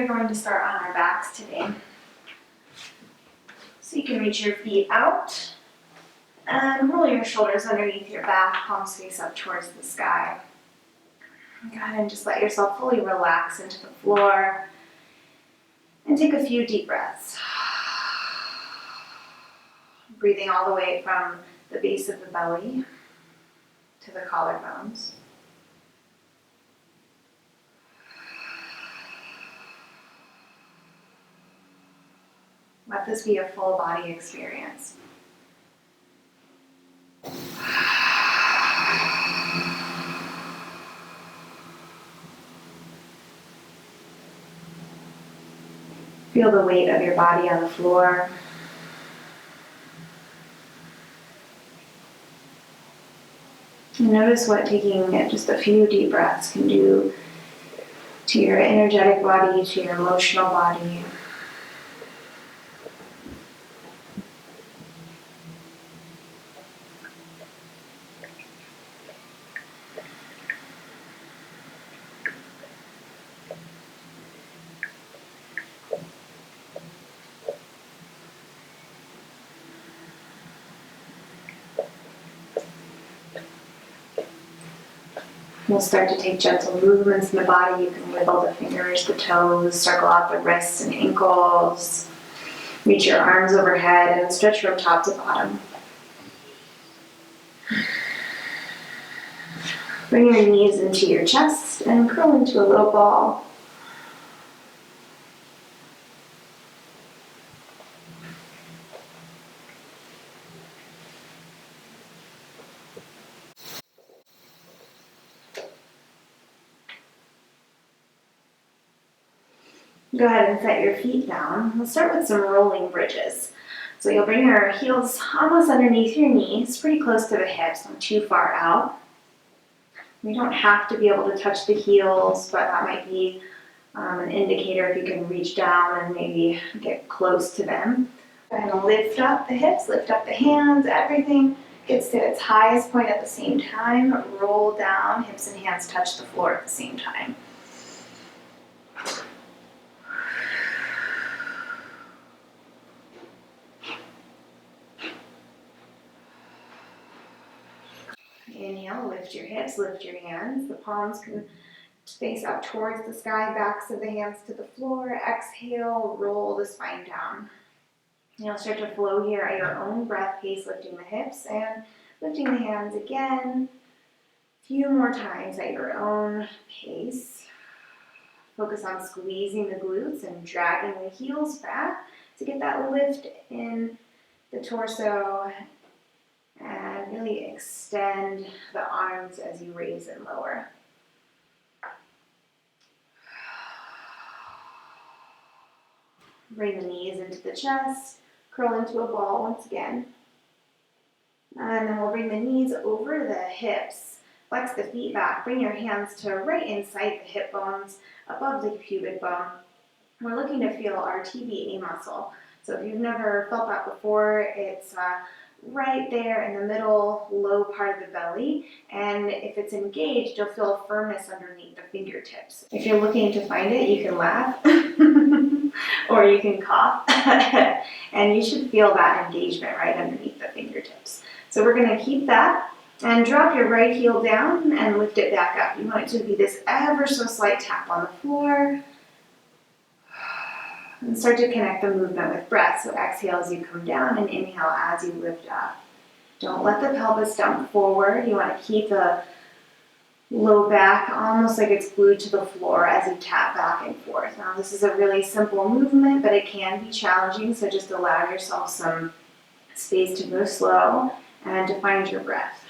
are going to start on our backs today. So you can reach your feet out and roll your shoulders underneath your back, palms face up towards the sky. Go ahead and just let yourself fully relax into the floor and take a few deep breaths. Breathing all the way from the base of the belly to the collarbones. Let this be a full body experience. Feel the weight of your body on the floor. And notice what taking just a few deep breaths can do to your energetic body, to your emotional body. We'll start to take gentle movements in the body. You can wiggle the fingers, the toes, circle out the wrists and ankles. Reach your arms overhead and stretch from top to bottom. Bring your knees into your chest and curl into a little ball. Go ahead and set your feet down. We'll start with some rolling bridges. So you'll bring your heels almost underneath your knees, pretty close to the hips, not too far out. You don't have to be able to touch the heels, but that might be an indicator if you can reach down and maybe get close to them. Go ahead and lift up the hips, lift up the hands, everything gets to its highest point at the same time. Roll down, hips and hands touch the floor at the same time. Inhale, lift your hips, lift your hands. The palms can face up towards the sky, backs of the hands to the floor. Exhale, roll the spine down. You'll start to flow here at your own breath pace, lifting the hips and lifting the hands again. A few more times at your own pace. Focus on squeezing the glutes and dragging the heels back to get that lift in the torso. And really extend the arms as you raise and lower. Bring the knees into the chest, curl into a ball once again. And then we'll bring the knees over the hips, flex the feet back, bring your hands to right inside the hip bones, above the pubic bone. We're looking to feel our TBA muscle. So if you've never felt that before, it's right there in the middle, low part of the belly, and if it's engaged, you'll feel a firmness underneath the fingertips. If you're looking to find it, you can laugh, or you can cough, and you should feel that engagement right underneath the fingertips. So we're going to keep that, and drop your right heel down and lift it back up. You want it to be this ever so slight tap on the floor. And start to connect the movement with breath. So exhale as you come down and inhale as you lift up. Don't let the pelvis dump forward. You want to keep the low back almost like it's glued to the floor as you tap back and forth. Now this is a really simple movement, but it can be challenging, so just allow yourself some space to go slow and to find your breath.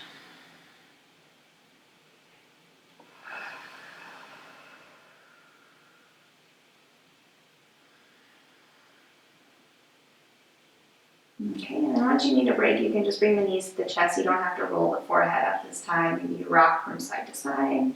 Okay, and then once you need a break, you can just bring the knees to the chest. You don't have to roll the forehead up this time. Maybe you rock from side to side.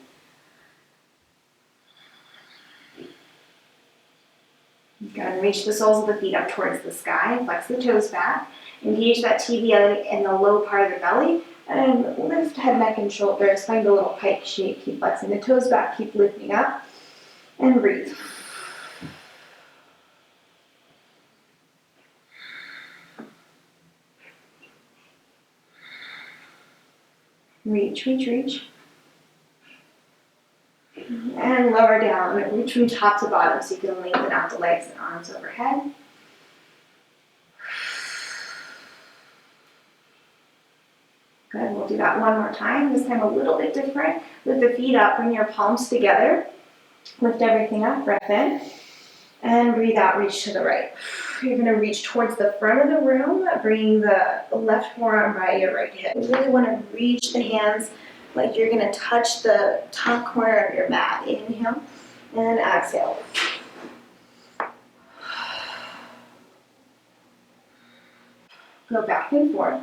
Go ahead and reach the soles of the feet up towards the sky. Flex the toes back. Engage that TBA in the low part of the belly. And lift head, neck, and shoulders. Find a little pike shape. Keep flexing the toes back. Keep lifting up. And breathe. Reach, reach, reach. And lower down. Reach from top to bottom so you can lengthen out the legs and arms overhead. Good, we'll do that one more time. This time a little bit different. With the feet up, bring your palms together. Lift everything up, breath in. And breathe out, reach to the right. You're going to reach towards the front of the room, bringing the left forearm by your right hip. You really want to reach the hands like you're going to touch the top corner of your mat. Inhale and exhale. Go back and forth.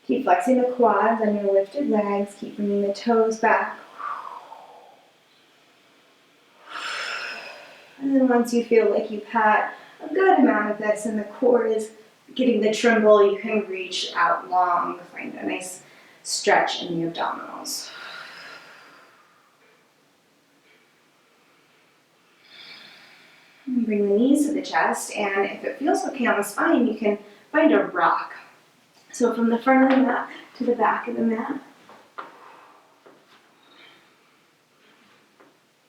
Keep flexing the quads on your lifted legs. Keep bringing the toes back. And then once you feel like you've had a good amount of this and the core is getting the tremble, you can reach out long. Find a nice stretch in the abdominals. And bring the knees to the chest, and if it feels okay on the spine, you can find a rock. So from the front of the mat to the back of the mat.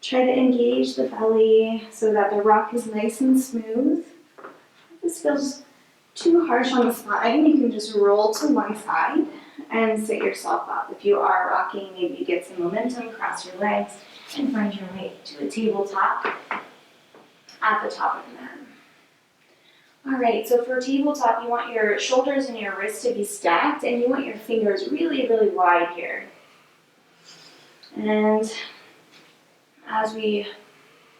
Try to engage the belly so that the rock is nice and smooth. If this feels too harsh on the spine, you can just roll to one side and sit yourself up. If you are rocking, maybe you get some momentum, cross your legs, and find your way to a tabletop at the top of the mat. All right, so for tabletop, you want your shoulders and your wrists to be stacked, and you want your fingers really, really wide here. And as we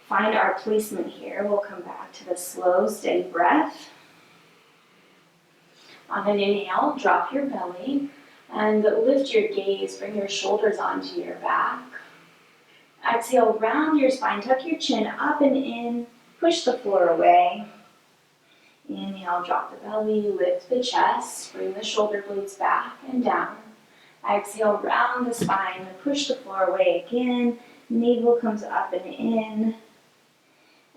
find our placement here, we'll come back to the slow, steady breath. On an inhale, drop your belly and lift your gaze. Bring your shoulders onto your back. Exhale, round your spine, tuck your chin up and in, push the floor away. Inhale, drop the belly, lift the chest, bring the shoulder blades back and down. Exhale, round the spine, push the floor away again. Navel comes up and in.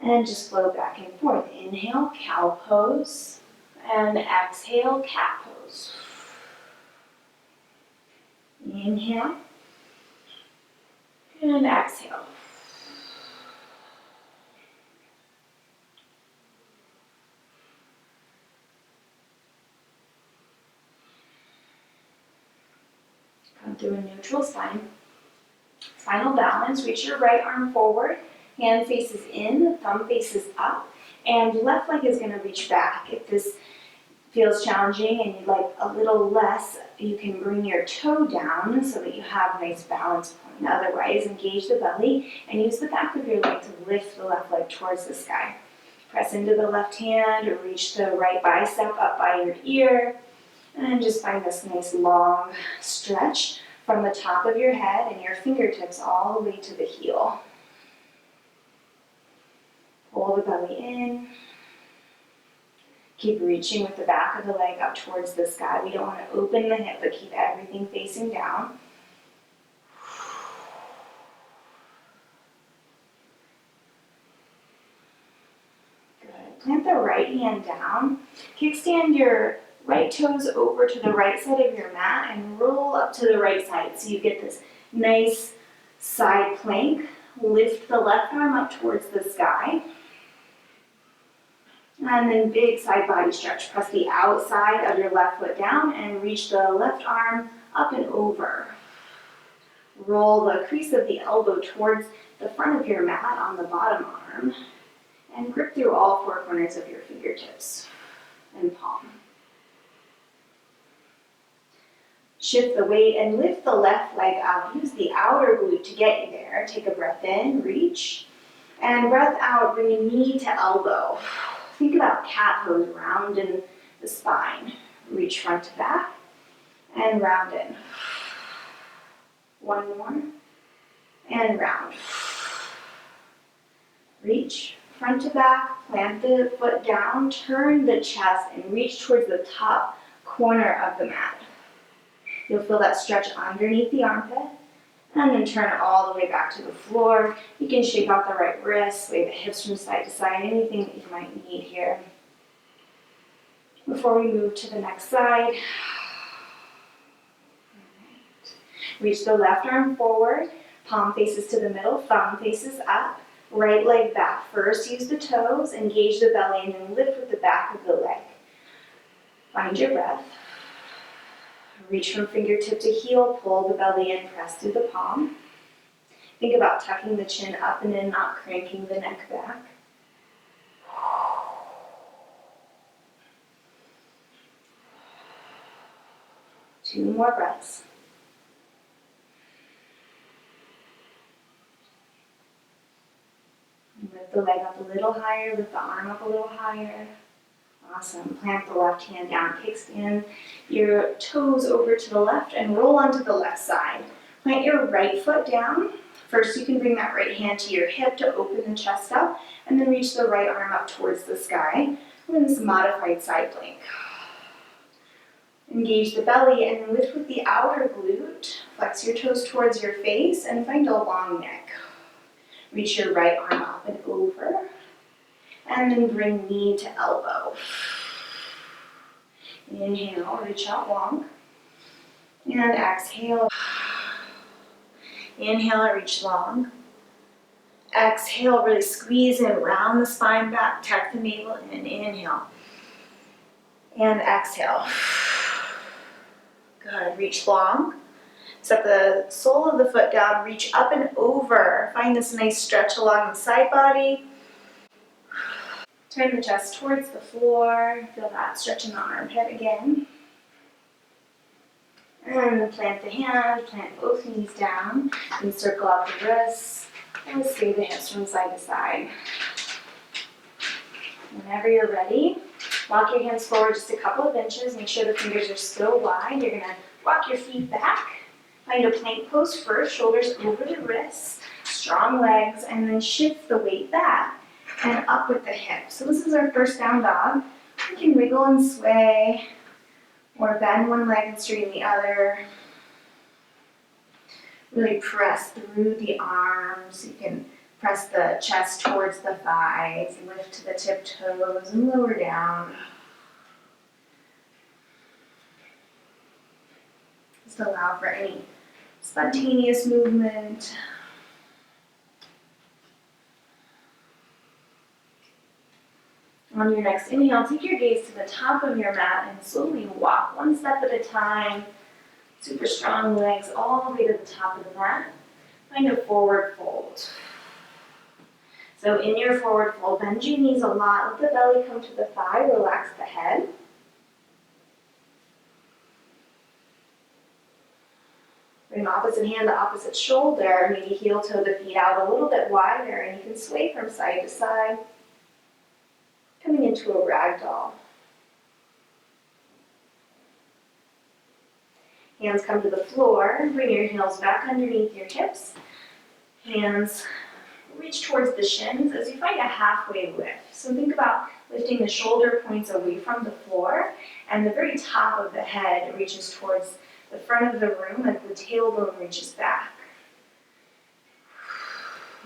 And just flow back and forth. Inhale, cow pose. And exhale, cat pose. Inhale. And exhale. Come through a neutral spine. Spinal balance. Reach your right arm forward. Hand faces in, thumb faces up. And left leg is going to reach back. If this feels challenging and you'd like a little less, you can bring your toe down so that you have a nice balance point. Otherwise, engage the belly and use the back of your leg to lift the left leg towards the sky. Press into the left hand or reach the right bicep up by your ear. And just find this nice long stretch from the top of your head and your fingertips all the way to the heel. Pull the belly in. Keep reaching with the back of the leg up towards the sky. We don't want to open the hip, but keep everything facing down. Good. Plant the right hand down. Kickstand your right toes over to the right side of your mat and roll up to the right side so you get this nice side plank. Lift the left arm up towards the sky. And then big side body stretch. Press the outside of your left foot down and reach the left arm up and over. Roll the crease of the elbow towards the front of your mat on the bottom arm. And grip through all four corners of your fingertips and palm. Shift the weight and lift the left leg up. Use the outer glute to get you there. Take a breath in, reach. And breath out, bring your knee to elbow. Think about cat pose, round in the spine. Reach front to back and round in. One more and round. Reach front to back, plant the foot down, turn the chest and reach towards the top corner of the mat. You'll feel that stretch underneath the armpit. And then turn it all the way back to the floor. You can shake out the right wrist, sway the hips from side to side, anything that you might need here. Before we move to the next side. Reach the left arm forward, palm faces to the middle, thumb faces up, right leg back. First, use the toes, engage the belly, and then lift with the back of the leg. Find your breath. Reach from fingertip to heel, pull the belly in, press through the palm. Think about tucking the chin up and in, not cranking the neck back. 2 more breaths. Lift the leg up a little higher, lift the arm up a little higher. Awesome. Plant the left hand down, kickstand your toes over to the left and roll onto the left side. Plant your right foot down. First, you can bring that right hand to your hip to open the chest up, and then reach the right arm up towards the sky. We're in this modified side plank. Engage the belly and lift with the outer glute. Flex your toes towards your face and find a long neck. Reach your right arm up and over. And then bring knee to elbow. Inhale, reach out long. And exhale. Inhale, reach long. Exhale, really squeeze in, round the spine back, tuck the navel in. Inhale. And exhale. Good, reach long. Set the sole of the foot down, reach up and over. Find this nice stretch along the side body. Turn the chest towards the floor. Feel that stretch in the armpit again. And plant the hand, plant both knees down, and circle out the wrists, and sway the hips from side to side. Whenever you're ready, walk your hands forward just a couple of inches. Make sure the fingers are still wide. You're gonna walk your feet back. Find a plank pose first, shoulders over the wrists, strong legs, and then shift the weight back and up with the hips. So this is our first down dog. You can wiggle and sway, or bend one leg and straighten the other. Really press through the arms. You can press the chest towards the thighs, lift to the tip toes and lower down. Just allow for any spontaneous movement. On your next inhale, take your gaze to the top of your mat and slowly walk one step at a time. Super strong legs all the way to the top of the mat. Find a forward fold. So in your forward fold, bend your knees a lot. Let the belly come to the thigh. Relax the head. Bring opposite hand to opposite shoulder. Maybe heel toe the feet out a little bit wider, and you can sway from side to side. Coming into a ragdoll. Hands come to the floor. Bring your heels back underneath your hips. Hands reach towards the shins as you find a halfway lift. So think about lifting the shoulder points away from the floor, and the very top of the head reaches towards the front of the room as the tailbone reaches back.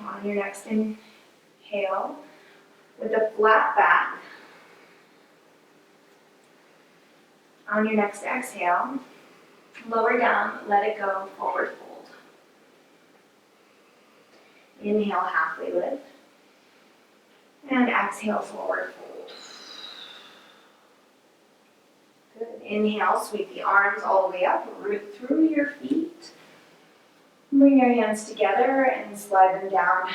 On your next inhale, with a flat back. On your next exhale, lower down, let it go, forward fold. Inhale, halfway lift. And exhale, forward fold. Good. Inhale, sweep the arms all the way up, root through your feet. Bring your hands together and slide them down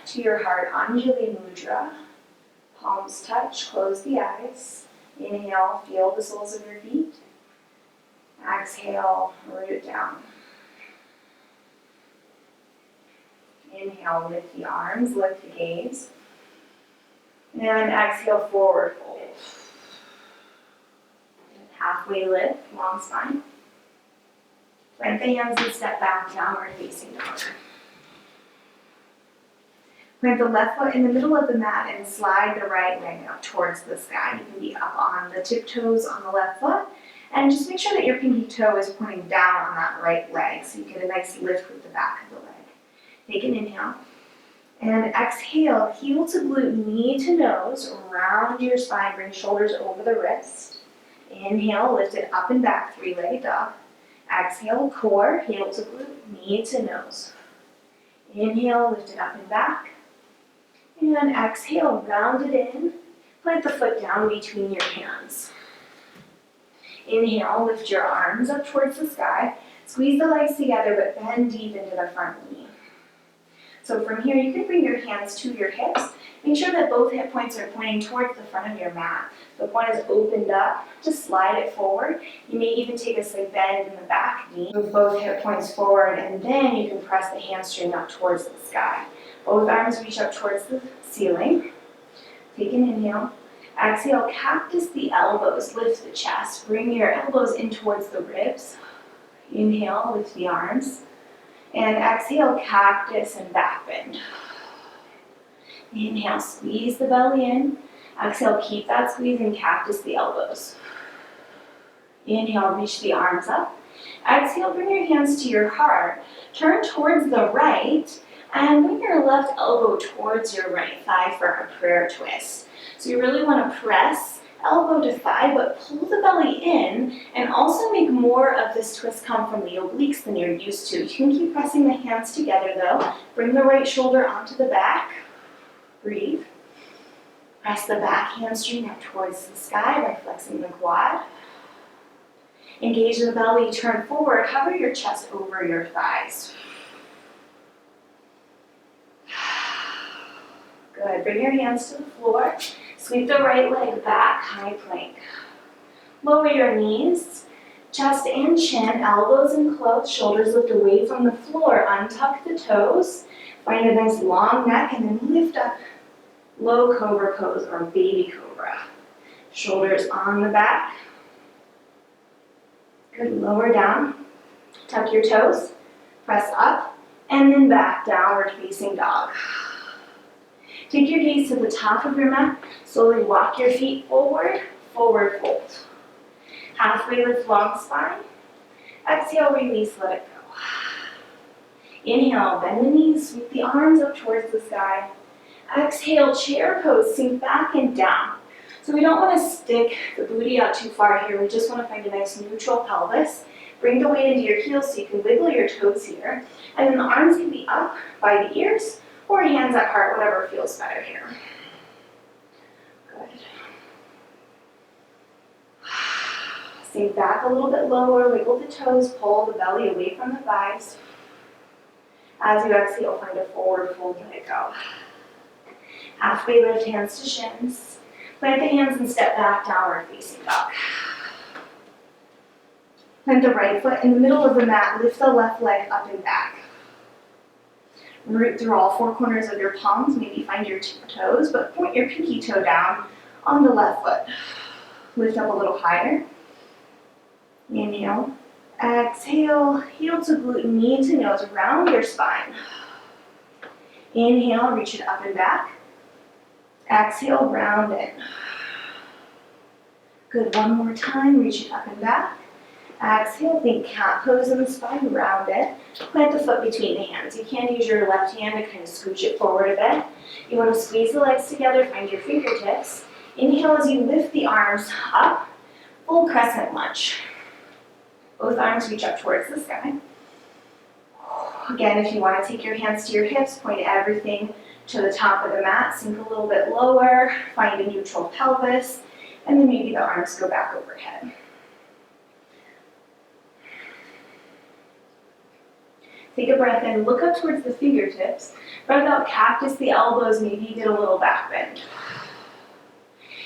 to your heart, Anjali Mudra. Palms touch, close the eyes. Inhale, feel the soles of your feet. Exhale, root it down. Inhale, lift the arms, lift the gaze. And exhale, forward fold. Halfway lift, long spine. Plant the hands and step back, downward facing dog. Plant the left foot in the middle of the mat and slide the right leg up towards the sky. You can be up on the tiptoes on the left foot. And just make sure that your pinky toe is pointing down on that right leg so you get a nice lift with the back of the leg. Take an inhale. And exhale, heel to glute, knee to nose. Round your spine, bring shoulders over the wrist. Inhale, lift it up and back, three-legged dog. Exhale, core, heel to glute, knee to nose. Inhale, lift it up and back. And then exhale, round it in. Plant the foot down between your hands. Inhale, lift your arms up towards the sky. Squeeze the legs together, but bend deep into the front knee. So from here, you can bring your hands to your hips. Make sure that both hip points are pointing towards the front of your mat. The one is opened up, just slide it forward. You may even take a slight bend in the back knee. Move both hip points forward, and then you can press the hamstring up towards the sky. Both arms reach up towards the ceiling. Take an inhale. Exhale, cactus the elbows, lift the chest. Bring your elbows in towards the ribs. Inhale, lift the arms. And exhale, cactus and back bend. Inhale, squeeze the belly in. Exhale, keep that squeeze and cactus the elbows. Inhale, reach the arms up. Exhale, bring your hands to your heart. Turn towards the right and bring your left elbow towards your right thigh for a prayer twist. So you really want to press elbow to thigh, but pull the belly in and also make more of this twist come from the obliques than you're used to. You can keep pressing the hands together though. Bring the right shoulder onto the back. Breathe. Press the back hamstring up towards the sky by flexing the quad. Engage the belly, turn forward, hover your chest over your thighs. Good, bring your hands to the floor. Sweep the right leg back, high plank. Lower your knees, chest and chin, elbows and close, shoulders lift away from the floor. Untuck the toes, find a nice long neck, and then lift up. Low cobra pose or baby cobra. Shoulders on the back. Good, lower down. Tuck your toes, press up, and then back, downward facing dog. Take your gaze to the top of your mat. Slowly walk your feet forward, forward fold. Halfway lift, long spine. Exhale, release, let it go. Inhale, bend the knees, sweep the arms up towards the sky. Exhale, chair pose, sink back and down. So we don't want to stick the booty out too far here. We just want to find a nice neutral pelvis. Bring the weight into your heels so you can wiggle your toes here. And then the arms can be up by the ears or hands at heart, whatever feels better here. Good. Sink back a little bit lower, wiggle the toes, pull the belly away from the thighs. As you exhale, find a forward fold, let it go. Halfway lift, hands to shins. Plant the hands and step back, downward facing dog. Plant the right foot in the middle of the mat, lift the left leg up and back. Root through all four corners of your palms, maybe find your toes, but point your pinky toe down on the left foot. Lift up a little higher. Inhale. Exhale, heel to glute, knee to nose, round your spine. Inhale, reach it up and back. Exhale, round in. Good, one more time, reach it up and back. Exhale, think cat pose in the spine, round it. Plant the foot between the hands. You can use your left hand to kind of scooch it forward a bit. You want to squeeze the legs together, find your fingertips. Inhale as you lift the arms up, full crescent lunge. Both arms reach up towards the sky. Again, if you want to take your hands to your hips, point everything to the top of the mat, sink a little bit lower, find a neutral pelvis, and then maybe the arms go back overhead. Take a breath in, look up towards the fingertips. Breath out, cactus the elbows, maybe you get a little back bend.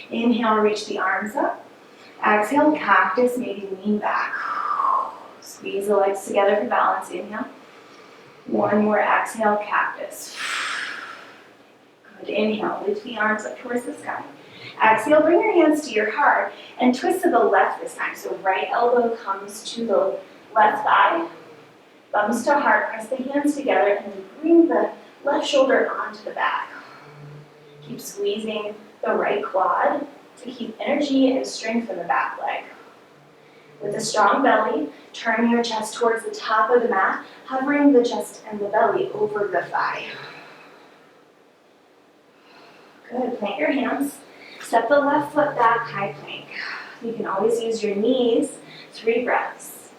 Inhale, reach the arms up. Exhale, cactus, maybe lean back. Squeeze the legs together for balance, inhale. One more, exhale, cactus. Good, inhale, lift the arms up towards the sky. Exhale, bring your hands to your heart and twist to the left this time. So right elbow comes to the left thigh. Thumbs to heart, press the hands together, and then bring the left shoulder onto the back. Keep squeezing the right quad to keep energy and strength in the back leg. With a strong belly, turn your chest towards the top of the mat, hovering the chest and the belly over the thigh. Good, plant your hands. Step the left foot back, high plank. You can always use your knees. 3 breaths.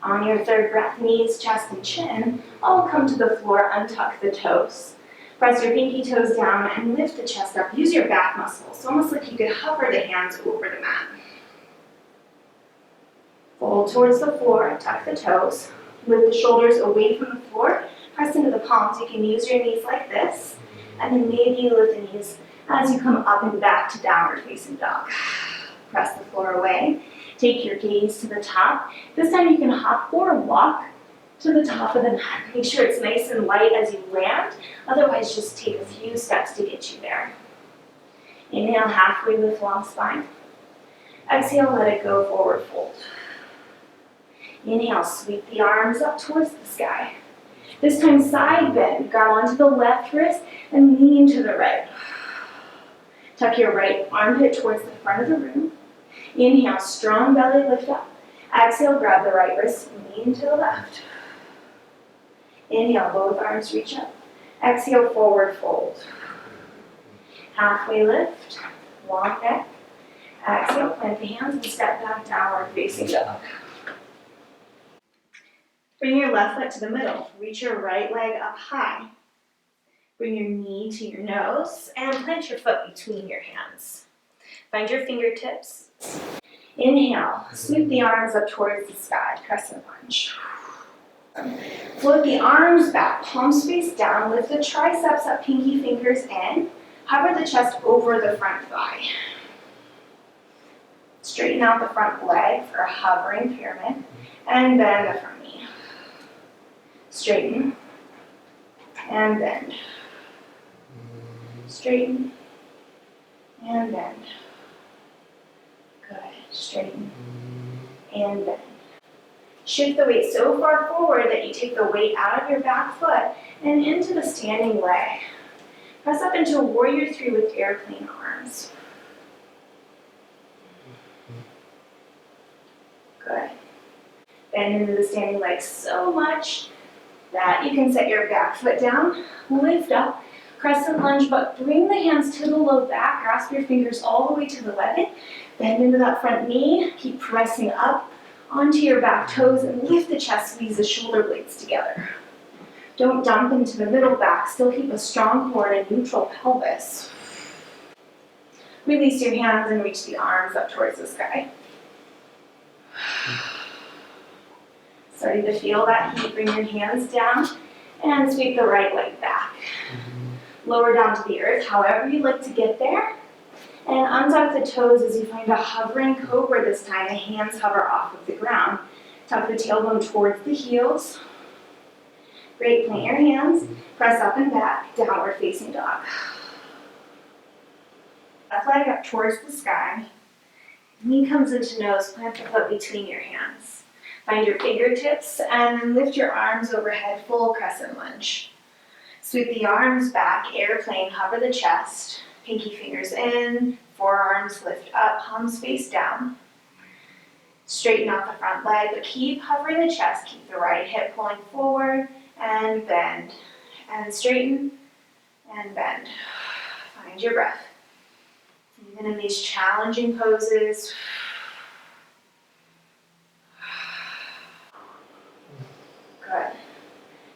On your third breath, knees, chest, and chin all come to the floor, untuck the toes. Press your pinky toes down and lift the chest up. Use your back muscles, almost like you could hover the hands over the mat. Fold towards the floor, tuck the toes. Lift the shoulders away from the floor. Press into the palms. You can use your knees like this. And then maybe lift the knees as you come up and back to downward facing dog. Press the floor away. Take your gaze to the top. This time you can hop or walk to the top of the mat. Make sure it's nice and light as you land. Otherwise, just take a few steps to get you there. Inhale, halfway lift, long spine. Exhale, let it go, forward fold. Inhale, sweep the arms up towards the sky. This time, side bend. Grab onto the left wrist and lean to the right. Tuck your right armpit towards the front of the room. Inhale, strong belly lift up. Exhale, grab the right wrist and lean to the left. Inhale, both arms reach up. Exhale, forward fold. Halfway lift, long neck. Exhale, plant the hands and step back, downward facing dog. Bring your left foot to the middle. Reach your right leg up high. Bring your knee to your nose and plant your foot between your hands. Find your fingertips. Inhale, sweep the arms up towards the sky, crescent lunge. Float the arms back, palms face down, lift the triceps up, pinky fingers in. Hover the chest over the front thigh. Straighten out the front leg for a hovering pyramid, and bend the front knee. Straighten, and bend. Straighten, and bend. Good. Straighten, and bend. Shift the weight so far forward that you take the weight out of your back foot and into the standing leg. Press up into a warrior three with airplane arms. Good. Bend into the standing leg so much that you can set your back foot down, lift up, crescent lunge, but bring the hands to the low back, grasp your fingers all the way to the webbing, bend into that front knee, keep pressing up onto your back toes and lift the chest, squeeze the shoulder blades together. Don't dump into the middle back, still keep a strong core and a neutral pelvis. Release your hands and reach the arms up towards the sky. Starting to feel that heat, bring your hands down and sweep the right leg back. Lower down to the earth, however you'd like to get there. And untuck the toes as you find a hovering cobra this time. The hands hover off of the ground. Tuck the tailbone towards the heels. Great, plant your hands. Press up and back, downward facing dog. Left leg up towards the sky. Knee comes into nose, plant the foot between your hands. Find your fingertips and then lift your arms overhead, full crescent lunge. Sweep the arms back, airplane, hover the chest. Pinky fingers in, forearms lift up, palms face down. Straighten out the front leg, but keep hovering the chest. Keep the right hip pulling forward and bend. And straighten and bend. Find your breath. Even in these challenging poses. Good.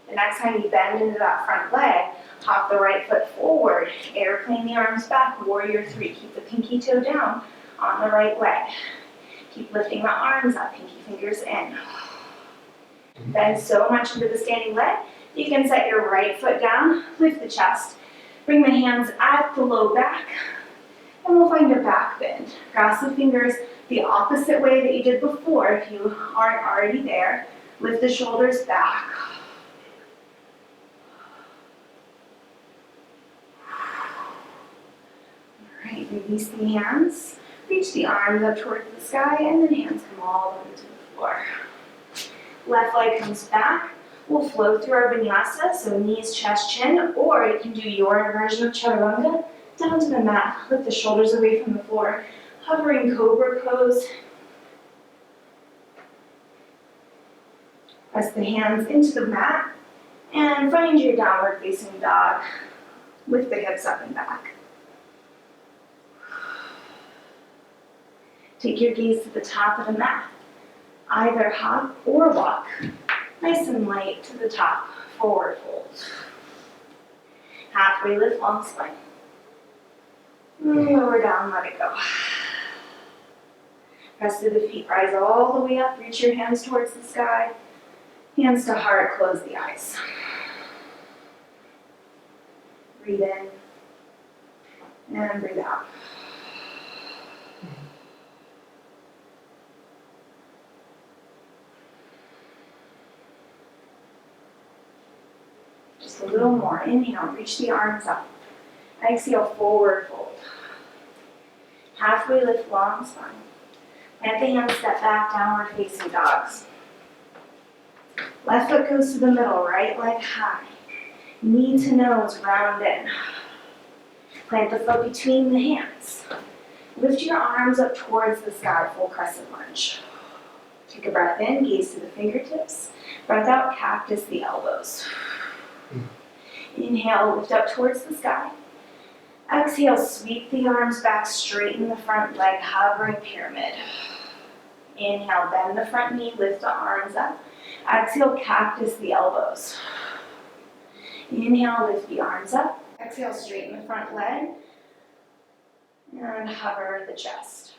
The next time you bend into that front leg, hop the right foot forward, airplane the arms back, warrior three. Keep the pinky toe down on the right leg. Keep lifting the arms up, pinky fingers in. Bend so much into the standing leg, you can set your right foot down, lift the chest, bring the hands at the low back, and we'll find a back bend. Cross the fingers the opposite way that you did before if you aren't already there. Lift the shoulders back. Alright, release the hands. Reach the arms up towards the sky and then hands come all the way to the floor. Left leg comes back. We'll flow through our vinyasa, so knees, chest, chin, or you can do your version of chaturanga. Down to the mat, lift the shoulders away from the floor. Hovering cobra pose. Press the hands into the mat and find your downward facing dog. Lift the hips up and back. Take your gaze to the top of the mat. Either hop or walk, nice and light to the top, forward fold. Halfway lift, long spine. Lower down, let it go. Press through the feet, rise all the way up, reach your hands towards the sky. Hands to heart, close the eyes. Breathe in and breathe out. Just a little more. Inhale, reach the arms up. Exhale, forward fold. Halfway lift, long spine. Plant the hands, step back, downward facing dogs. Left foot goes to the middle, right leg high. Knee to nose, round in. Plant the foot between the hands. Lift your arms up towards the sky, full crescent lunge. Take a breath in, gaze to the fingertips. Breath out, cactus the elbows. Inhale, lift up towards the sky. Exhale, sweep the arms back, straighten the front leg, hovering pyramid. Inhale, bend the front knee, lift the arms up. Exhale, cactus the elbows. Inhale, lift the arms up. Exhale, straighten the front leg. And hover the chest.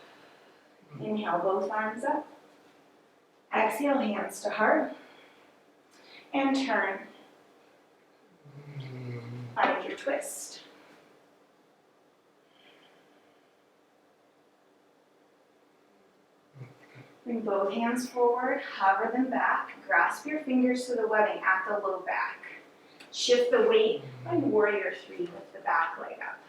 Inhale, both arms up. Exhale, hands to heart. And turn. Find your twist. Bring both hands forward, hover them back, grasp your fingers to the webbing at the low back. Shift the weight, find warrior three, lift the back leg up.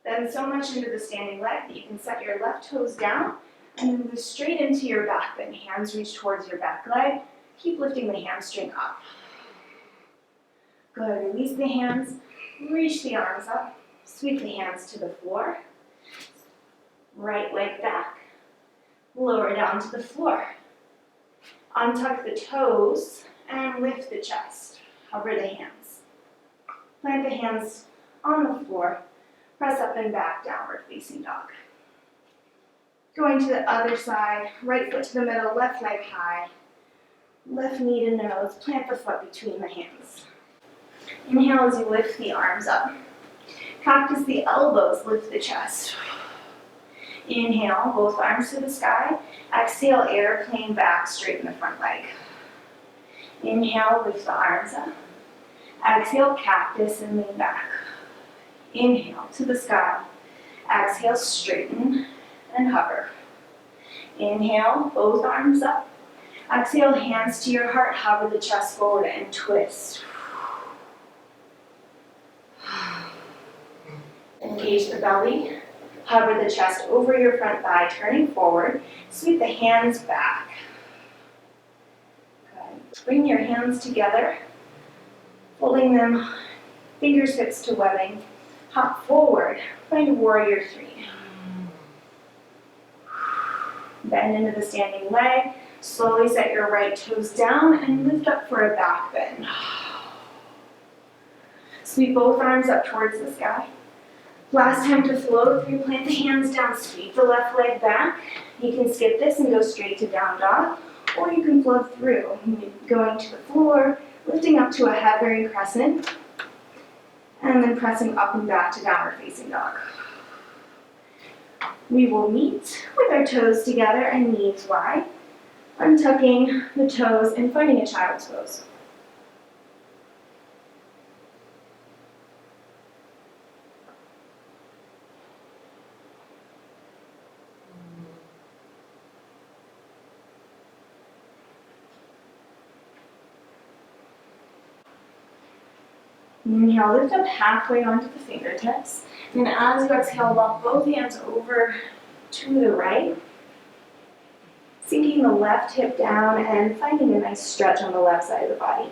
Bend so much into the standing leg that you can set your left toes down and then move straight into your back bend. Hands reach towards your back leg. Keep lifting the hamstring up. Good, release the hands, reach the arms up, sweep the hands to the floor. Right leg back. Lower down to the floor. Untuck the toes and lift the chest. Hover the hands. Plant the hands on the floor. Press up and back, downward facing dog. Going to the other side, right foot to the middle, left leg high. Left knee to nose, plant the foot between the hands. Inhale as you lift the arms up. Cactus the elbows, lift the chest. Inhale, both arms to the sky. Exhale, airplane back, straighten the front leg. Inhale, lift the arms up. Exhale, cactus and lean back. Inhale to the sky. Exhale, straighten and hover. Inhale, both arms up. Exhale, hands to your heart, hover the chest forward and twist. Engage the belly. Hover the chest over your front thigh, turning forward. Sweep the hands back. Good. Bring your hands together, folding them, fingertips to webbing. Hop forward, find warrior three. Bend into the standing leg. Slowly set your right toes down and lift up for a back bend. Sweep both arms up towards the sky. Last time to float through, plant the hands down, sweep the left leg back. You can skip this and go straight to down dog, or you can float through, going to the floor, lifting up to a hovering crescent, and then pressing up and back to downward facing dog. We will meet with our toes together and knees wide, untucking the toes and finding a child's pose. Inhale, lift up halfway onto the fingertips. And as you exhale, walk both hands over to the right. Sinking the left hip down and finding a nice stretch on the left side of the body.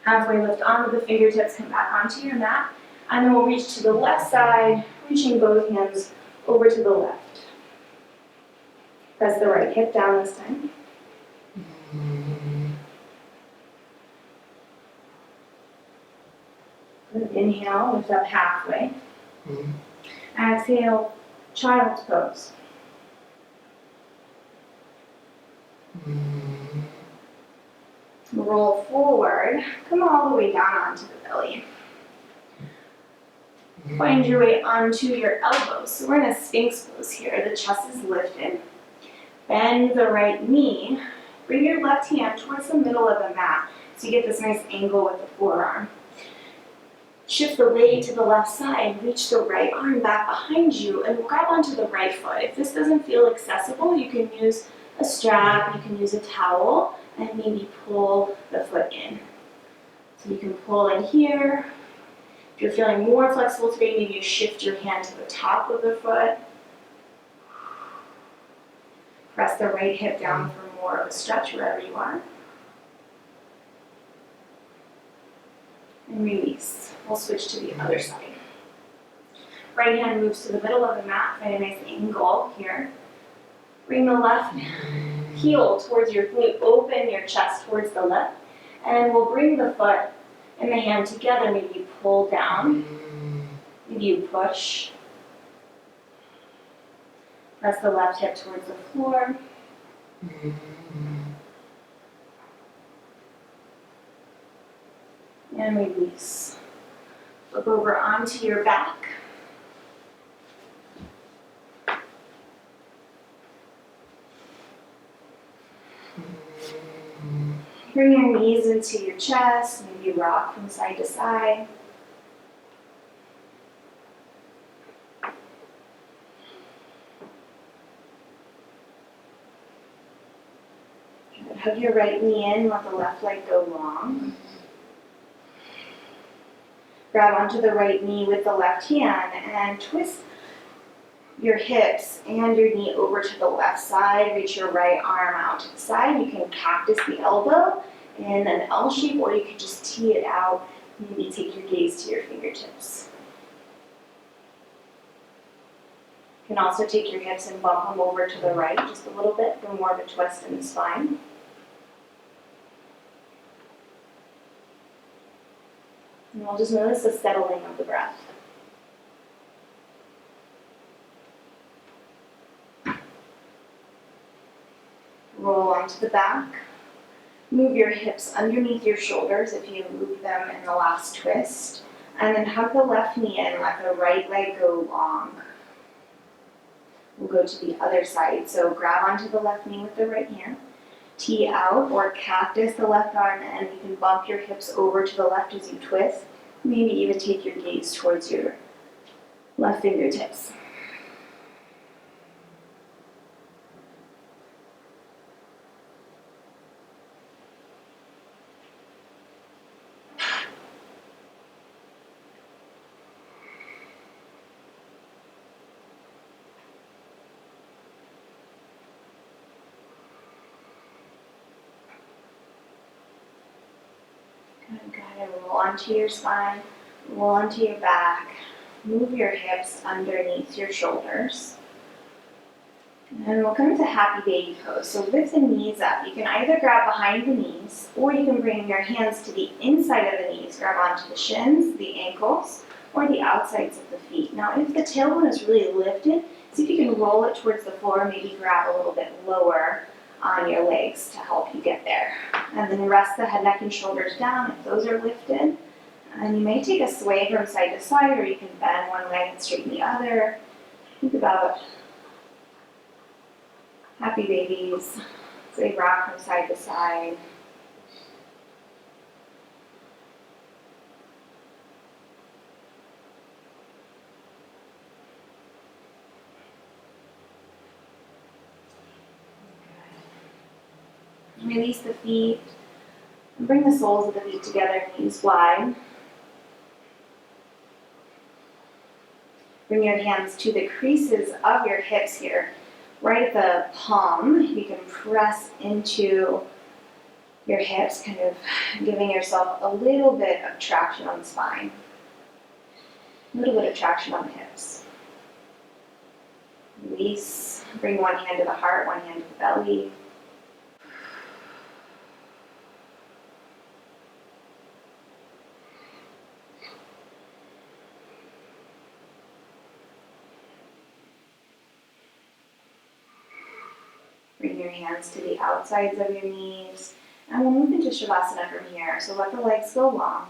Halfway lift onto the fingertips, come back onto your mat. And then we'll reach to the left side, reaching both hands over to the left. Press the right hip down this time. Good. Inhale, lift up halfway. Mm. Exhale, child's pose. Mm. Roll forward, come all the way down onto the belly. Find your way onto your elbows. So we're in a Sphinx pose here. The chest is lifted. Bend the right knee. Bring your left hand towards the middle of the mat so you get this nice angle with the forearm. Shift the weight to the left side. Reach the right arm back behind you and grab onto the right foot. If this doesn't feel accessible, you can use a strap, you can use a towel, and maybe pull the foot in. So you can pull in here. If you're feeling more flexible today, maybe you shift your hand to the top of the foot. Press the right hip down for more of a stretch wherever you are. And release. We'll switch to the other side. Right hand moves to the middle of the mat. Find a nice angle here. Bring the left heel towards your glute. Open your chest towards the left. And we'll bring the foot and the hand together. Maybe you pull down. Maybe you push. Press the left hip towards the floor. And release. Flip over onto your back. Bring your knees into your chest. Maybe rock from side to side. Hug your right knee in, let the left leg go long. Grab onto the right knee with the left hand and twist your hips and your knee over to the left side. Reach your right arm out to the side. You can cactus the elbow in an L shape, or you can just tee it out. Maybe take your gaze to your fingertips. You can also take your hips and bump them over to the right just a little bit for more of a twist in the spine. And we'll just notice the settling of the breath. Roll onto the back. Move your hips underneath your shoulders if you move them in the last twist. And then hug the left knee in, let the right leg go long. We'll go to the other side. So grab onto the left knee with the right hand. Tee out or cactus the left arm, and you can bump your hips over to the left as you twist. Maybe even take your gaze towards your left fingertips. Good. Roll onto your spine, roll onto your back. Move your hips underneath your shoulders. And we'll come to happy baby pose. So lift the knees up. You can either grab behind the knees, or you can bring your hands to the inside of the knees. Grab onto the shins, the ankles, or the outsides of the feet. Now, if the tailbone is really lifted, see if you can roll it towards the floor. Maybe grab a little bit lower on your legs to help you get there. And then rest the head, neck, and shoulders down if those are lifted. And you may take a sway from side to side, or you can bend one leg and straighten the other. Think about happy babies. So they rock from side to side. Release the feet. And bring the soles of the feet together, knees wide. Bring your hands to the creases of your hips here. Right at the palm, you can press into your hips, kind of giving yourself a little bit of traction on the spine. A little bit of traction on the hips. Release. Bring one hand to the heart, one hand to the belly. Bring your hands to the outsides of your knees. And we'll move into savasana from here. So let the legs go long.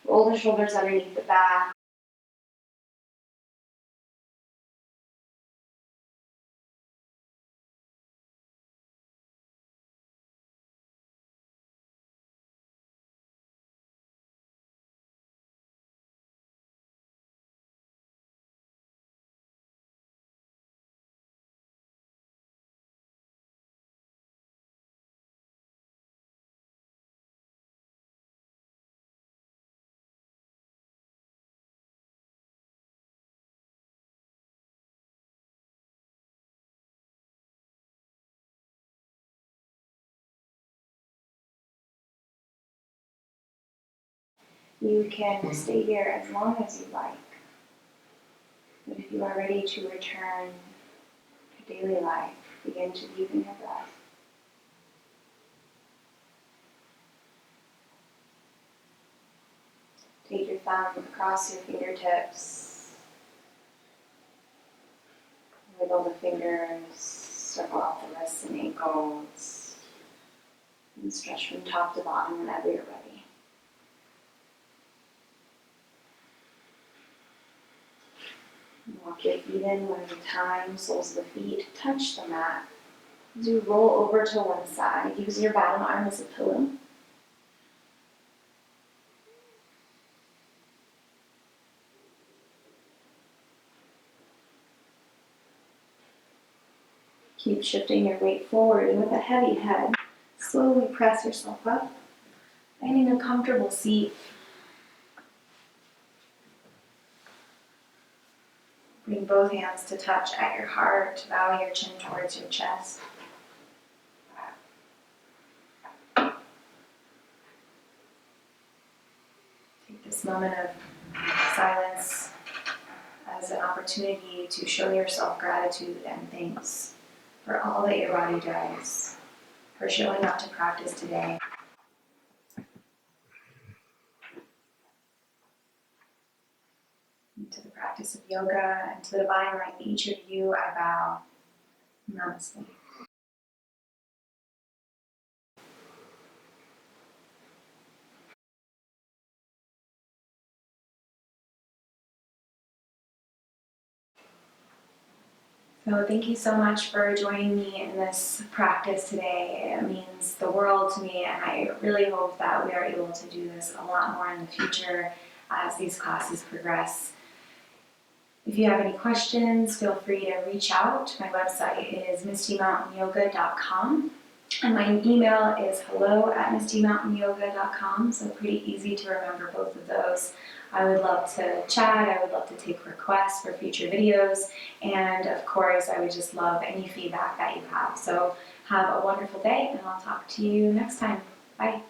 Roll the shoulders underneath the back. You can stay here as long as you like. But if you are ready to return to daily life, begin to deepen your breath. Take your thumb across your fingertips. Wiggle the fingers, circle out the wrists and ankles, and stretch from top to bottom whenever you're ready. Walk your feet in one at a time, soles of the feet touch the mat. As you roll over to one side, use your bottom arm as a pillow. Keep shifting your weight forward, and with a heavy head, slowly press yourself up, finding a comfortable seat. Bring both hands to touch at your heart, bow your chin towards your chest. Take this moment of silence as an opportunity to show yourself gratitude and thanks for all that your body does, for showing up to practice today. To the practice of yoga and to the divine light in each of you, I bow. Namaste. So thank you so much for joining me in this practice today. It means the world to me, and I really hope that we are able to do this a lot more in the future as these classes progress. If you have any questions, feel free to reach out. My website is mistymountainyoga.com, and my email is hello@mistymountainyoga.com, so pretty easy to remember both of those. I would love to chat, I would love to take requests for future videos, and of course, I would just love any feedback that you have. So have a wonderful day, and I'll talk to you next time. Bye.